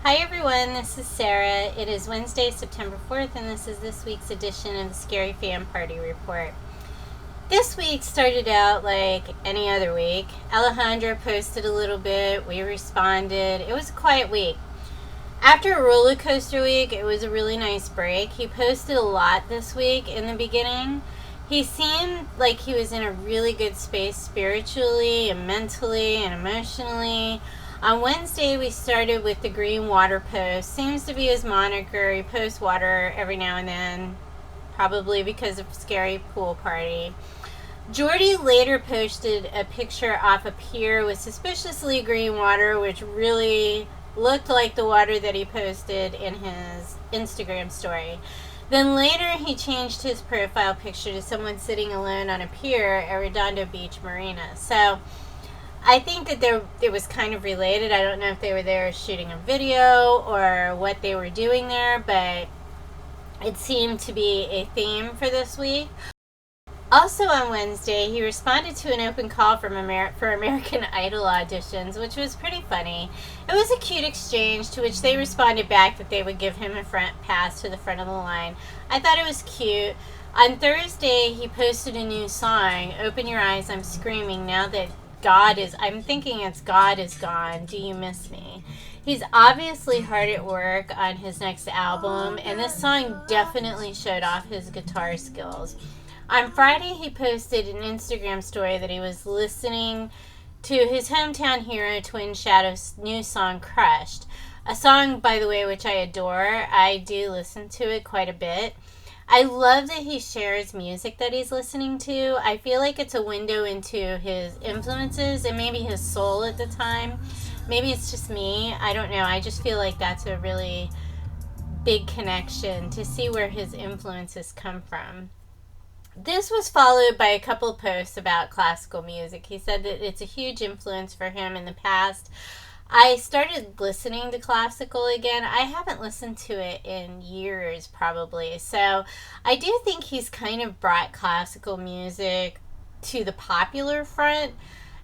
Hi everyone, this is Sarah. It is Wednesday, September 4th, and this is this week's edition of the scaryFANparty report. This week started out like any other week. Alejandro posted a little bit, we responded. It was a quiet week. After a roller coaster week, it was a really nice break. He posted a lot this week in the beginning. He seemed like he was in a really good space spiritually and mentally and emotionally. On Wednesday, we started with the green water post. Seems to be his moniker. He posts water every now and then, probably because of Scary Pool Party. Jordy later posted a picture off a pier with suspiciously green water, which really looked like the water that he posted in his Instagram story. Then later, he changed his profile picture to someone sitting alone on a pier at Redondo Beach Marina. So I think that it was kind of related. I don't know if they were there shooting a video or what they were doing there, but it seemed to be a theme for this week. Also on Wednesday, he responded to an open call for American Idol auditions, which was pretty funny. It was a cute exchange to which they responded back that they would give him a front pass to the front of the line. I thought it was cute. On Thursday, he posted a new song, Open Your Eyes, I'm Screaming, Now That I'm thinking it's God is Gone, Do You Miss Me? He's obviously hard at work on his next album, and this song definitely showed off his guitar skills. On Friday, he posted an Instagram story that he was listening to his hometown hero Twin Shadow's new song, Crushed. A song, by the way, which I adore. I do listen to it quite a bit. I love that he shares music that he's listening to. I feel like it's a window into his influences and maybe his soul at the time. Maybe it's just me. I don't know. I just feel like that's a really big connection to see where his influences come from. This was followed by a couple posts about classical music. He said that it's a huge influence for him in the past. I started listening to classical again. I haven't listened to it in years, probably. So I do think he's kind of brought classical music to the popular front.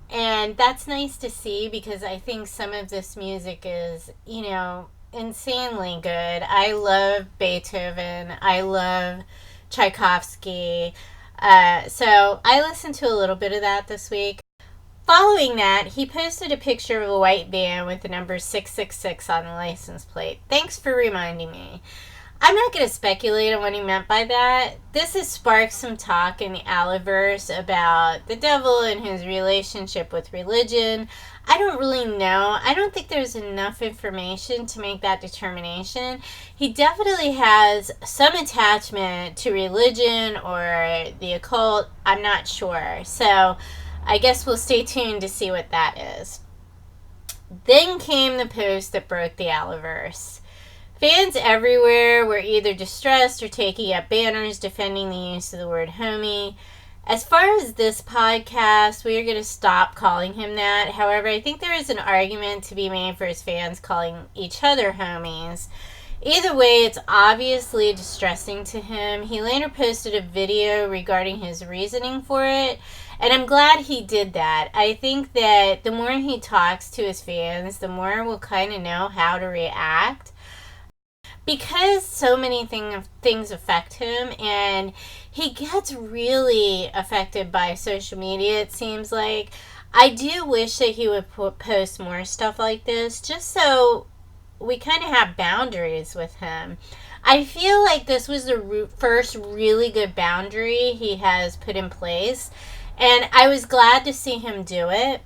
And that's nice to see because I think some of this music is, insanely good. I love Beethoven. I love Tchaikovsky. So I listened to a little bit of that this week. Following that, he posted a picture of a white van with the number 666 on the license plate. Thanks for reminding me. I'm not going to speculate on what he meant by that. This has sparked some talk in the Aliverse about the devil and his relationship with religion. I don't really know. I don't think there's enough information to make that determination. He definitely has some attachment to religion or the occult. I'm not sure. So I guess we'll stay tuned to see what that is. Then came the post that broke the Aliverse. Fans everywhere were either distressed or taking up banners defending the use of the word homie. As far as this podcast, we are going to stop calling him that. However, I think there is an argument to be made for his fans calling each other homies. Either way, it's obviously distressing to him. He later posted a video regarding his reasoning for it, and I'm glad he did that. I think that the more he talks to his fans, the more we'll kind of know how to react. Because so many things affect him, and he gets really affected by social media, it seems like. I do wish that he would post more stuff like this, just so we kind of have boundaries with him. I feel like this was the first really good boundary he has put in place, and I was glad to see him do it.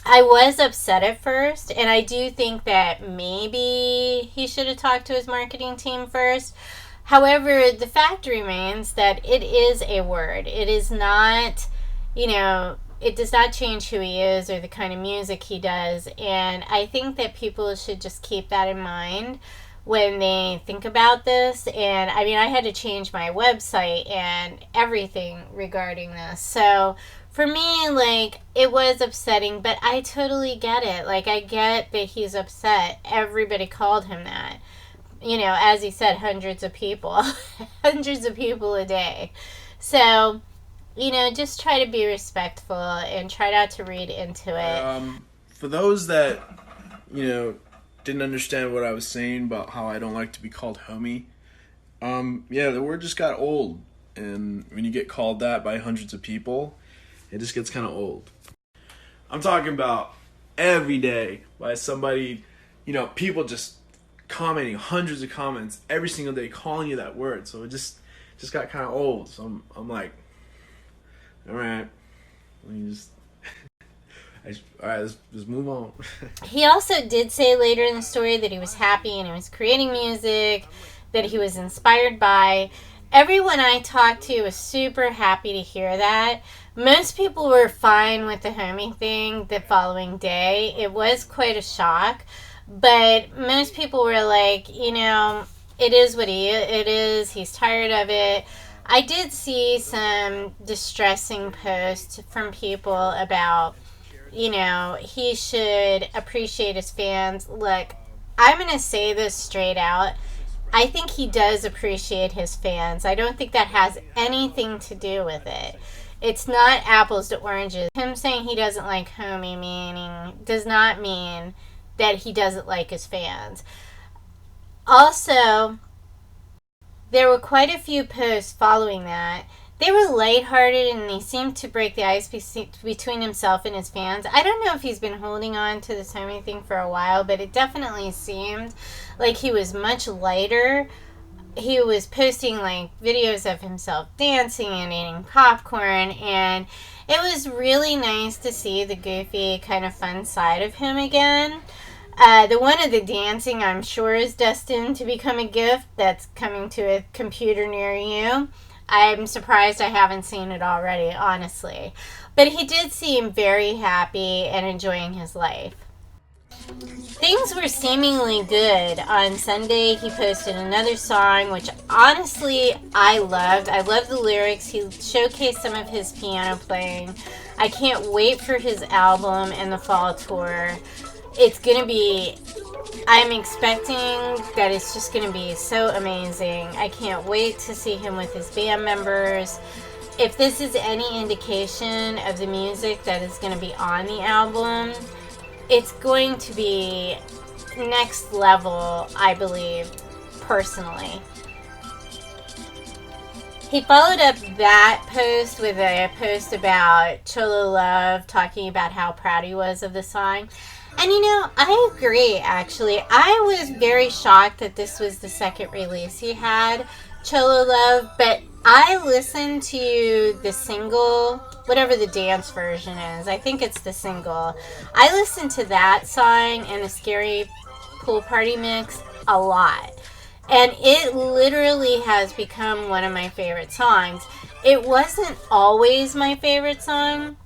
I was upset at first, and I do think that maybe he should have talked to his marketing team first. However, the fact remains that it is a word. It is not, it does not change who he is or the kind of music he does. And I think that people should just keep that in mind when they think about this. And I had to change my website and everything regarding this. So for me, it was upsetting, but I totally get it. I get that he's upset. Everybody called him that. As he said, hundreds of people. Hundreds of people a day. So, just try to be respectful and try not to read into it. For those that, didn't understand what I was saying about how I don't like to be called homie. Yeah, the word just got old, and when you get called that by hundreds of people, it just gets kind of old. I'm talking about every day by somebody, people just commenting hundreds of comments every single day calling you that word. So it just got kind of old. So I'm like, all right, let me just all right, let's move on. He also did say later in the story that he was happy and he was creating music that he was inspired by. Everyone I talked to was super happy to hear that. Most people were fine with the homie thing the following day. It was quite a shock, but most people were like, it is what it is. He's tired of it. I did see some distressing posts from people about, he should appreciate his fans. Look, I'm going to say this straight out. I think he does appreciate his fans. I don't think that has anything to do with it. It's not apples to oranges. Him saying he doesn't like homie meaning does not mean that he doesn't like his fans. Also, there were quite a few posts following that. They were lighthearted and they seemed to break the ice between himself and his fans. I don't know if he's been holding on to this homie thing for a while, but it definitely seemed like he was much lighter. He was posting videos of himself dancing and eating popcorn, and it was really nice to see the goofy kind of fun side of him again. The one of the dancing, I'm sure, is destined to become a gift that's coming to a computer near you. I'm surprised I haven't seen it already, honestly. But he did seem very happy and enjoying his life. Things were seemingly good. On Sunday, he posted another song, which honestly I loved. I loved the lyrics. He showcased some of his piano playing. I can't wait for his album and the fall tour. It's going to be... I'm expecting that it's just going to be so amazing. I can't wait to see him with his band members. If this is any indication of the music that is going to be on the album, it's going to be next level, I believe, personally. He followed up that post with a post about Cholo Love, talking about how proud he was of the song. And I agree, actually. I was very shocked that this was the second release he had, Cholo Love, but I listened to the single, whatever the dance version is. I think it's the single. I listened to that song and the Scary Pool Party mix a lot. And it literally has become one of my favorite songs. It wasn't always my favorite song,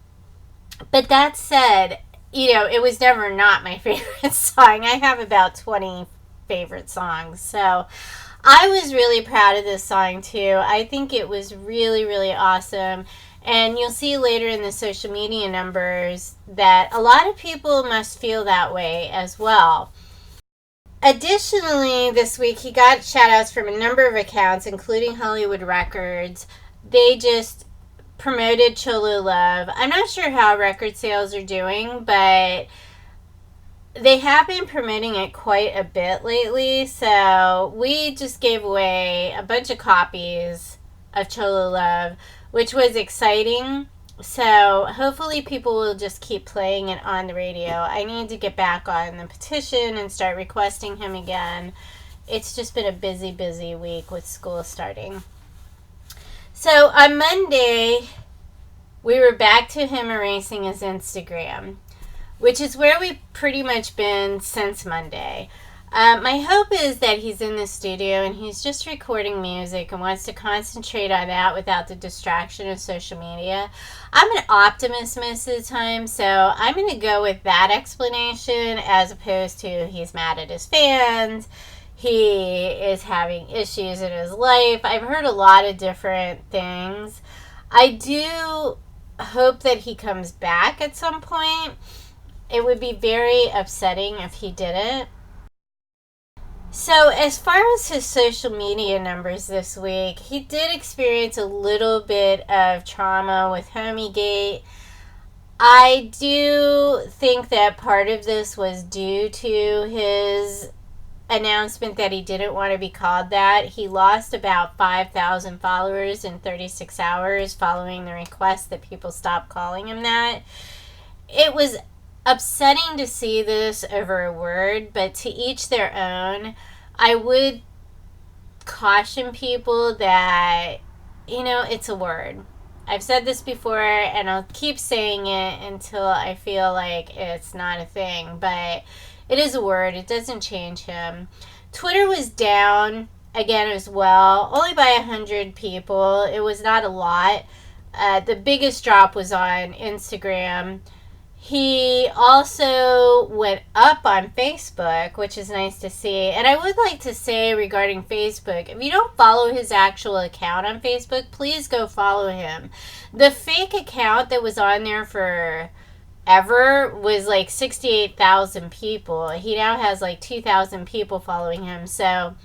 but that said, it was never not my favorite song. I have about 20 favorite songs. So I was really proud of this song too. I think it was really, really awesome. And you'll see later in the social media numbers that a lot of people must feel that way as well. Additionally, this week he got shout outs from a number of accounts, including Hollywood Records. They just promoted Cholo Love. I'm not sure how record sales are doing, but they have been promoting it quite a bit lately. So we just gave away a bunch of copies of Cholo Love, which was exciting. So hopefully people will just keep playing it on the radio. I need to get back on the petition and start requesting him again. It's just been a busy, busy week with school starting. So on Monday, we were back to him erasing his Instagram, which is where we've pretty much been since Monday. My hope is that he's in the studio and he's just recording music and wants to concentrate on that without the distraction of social media. I'm an optimist most of the time, so I'm going to go with that explanation as opposed to he's mad at his fans, he is having issues in his life. I've heard a lot of different things. I do hope that he comes back at some point. It would be very upsetting if he didn't. So as far as his social media numbers this week, he did experience a little bit of trauma with Homiegate. I do think that part of this was due to his announcement that he didn't want to be called that. He lost about 5,000 followers in 36 hours following the request that people stop calling him that. It was upsetting to see this over a word, but to each their own. I would caution people that, it's a word. I've said this before, and I'll keep saying it until I feel like it's not a thing, but it is a word. It doesn't change him. Twitter was down again as well, only by 100 people. It was not a lot. The biggest drop was on Instagram. He also went up on Facebook, which is nice to see. And I would like to say regarding Facebook, if you don't follow his actual account on Facebook, please go follow him. The fake account that was on there for ever was like 68,000 people. He now has like 2,000 people following him. So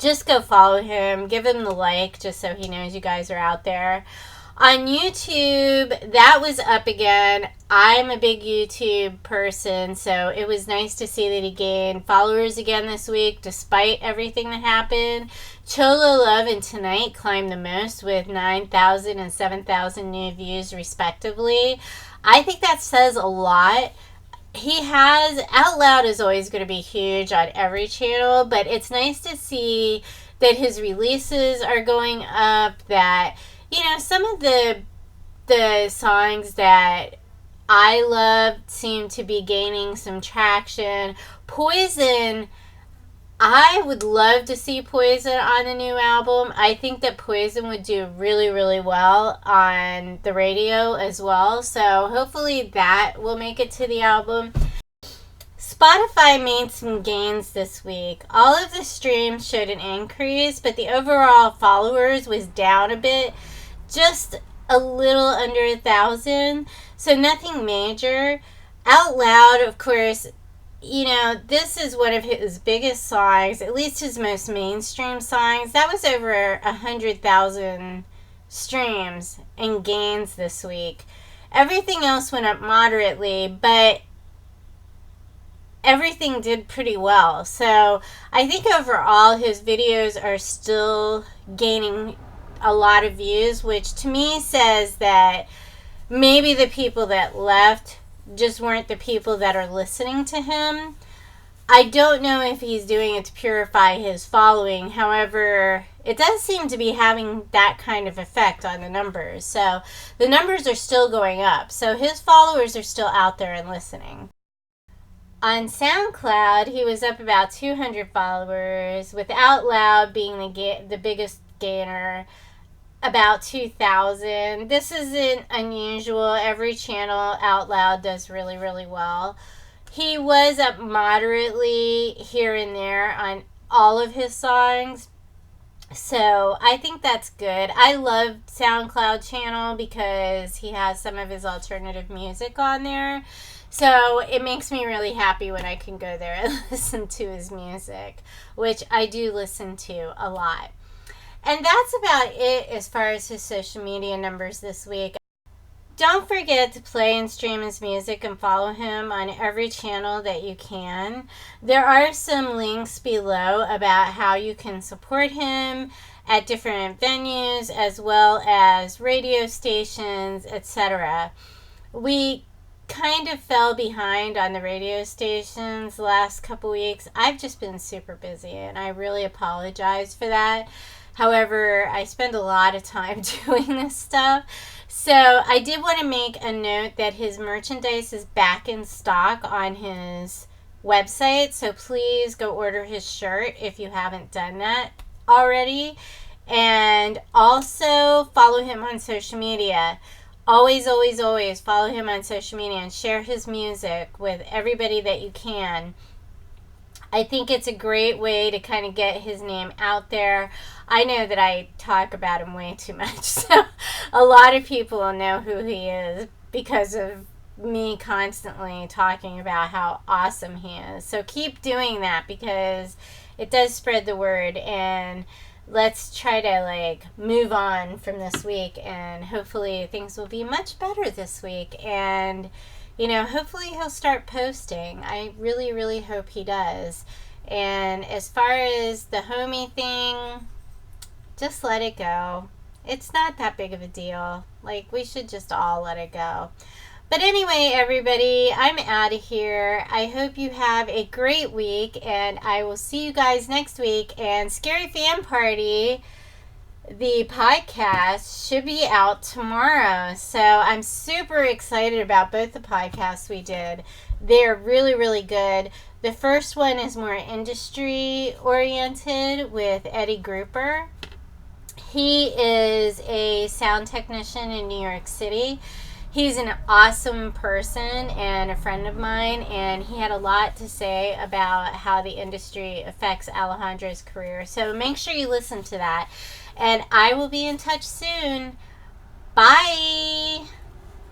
just go follow him. Give him the like just so he knows you guys are out there. On YouTube, that was up again. I'm a big YouTube person, so it was nice to see that he gained followers again this week, despite everything that happened. Cholo Love and Tonight climbed the most with 9,000 and 7,000 new views, respectively. I think that says a lot. He has, Out Loud is always going to be huge on every channel, but it's nice to see that his releases are going up, that some of the songs that I love seem to be gaining some traction. Poison, I would love to see Poison on the new album. I think that Poison would do really, really well on the radio as well. So hopefully that will make it to the album. Spotify made some gains this week. All of the streams showed an increase, but the overall followers was down a bit. Just a little under 1,000, so nothing major. Out Loud, of course, this is one of his biggest songs, at least his most mainstream songs. That was over 100,000 streams and gains this week. Everything else went up moderately, but everything did pretty well. So I think overall his videos are still gaining a lot of views, which to me says that maybe the people that left just weren't the people that are listening to him. I don't know if he's doing it to purify his following. However, it does seem to be having that kind of effect on the numbers. So the numbers are still going up. So his followers are still out there and listening. On SoundCloud, he was up about 200 followers, with Out Loud being the biggest gainer, about 2,000. This isn't unusual. Every channel Out Loud does really, really well. He was up moderately here and there on all of his songs. So I think that's good. I love SoundCloud channel because he has some of his alternative music on there. So it makes me really happy when I can go there and listen to his music, which I do listen to a lot. And that's about it as far as his social media numbers this week. Don't forget to play and stream his music and follow him on every channel that you can. There are some links below about how you can support him at different venues as well as radio stations, etc. We kind of fell behind on the radio stations the last couple weeks. I've just been super busy and I really apologize for that. However, I spend a lot of time doing this stuff. So I did want to make a note that his merchandise is back in stock on his website. So please go order his shirt if you haven't done that already. And also follow him on social media. Always, always, always follow him on social media and share his music with everybody that you can. I think it's a great way to kind of get his name out there. I know that I talk about him way too much, so a lot of people will know who he is because of me constantly talking about how awesome he is. So keep doing that because it does spread the word, and let's try to move on from this week, and hopefully things will be much better this week. And hopefully he'll start posting. I really, really hope he does. And as far as the homie thing, just let it go. It's not that big of a deal. We should just all let it go. But anyway, everybody, I'm out of here. I hope you have a great week, and I will see you guys next week. And Scary Fan Party, the podcast, should be out tomorrow. So I'm super excited about both the podcasts we did. They're really, really good. The first one is more industry oriented with Eddie Grouper. He is a sound technician in New York City. He's an awesome person and a friend of mine, and he had a lot to say about how the industry affects Alejandro's career. So make sure you listen to that. And I will be in touch soon. Bye!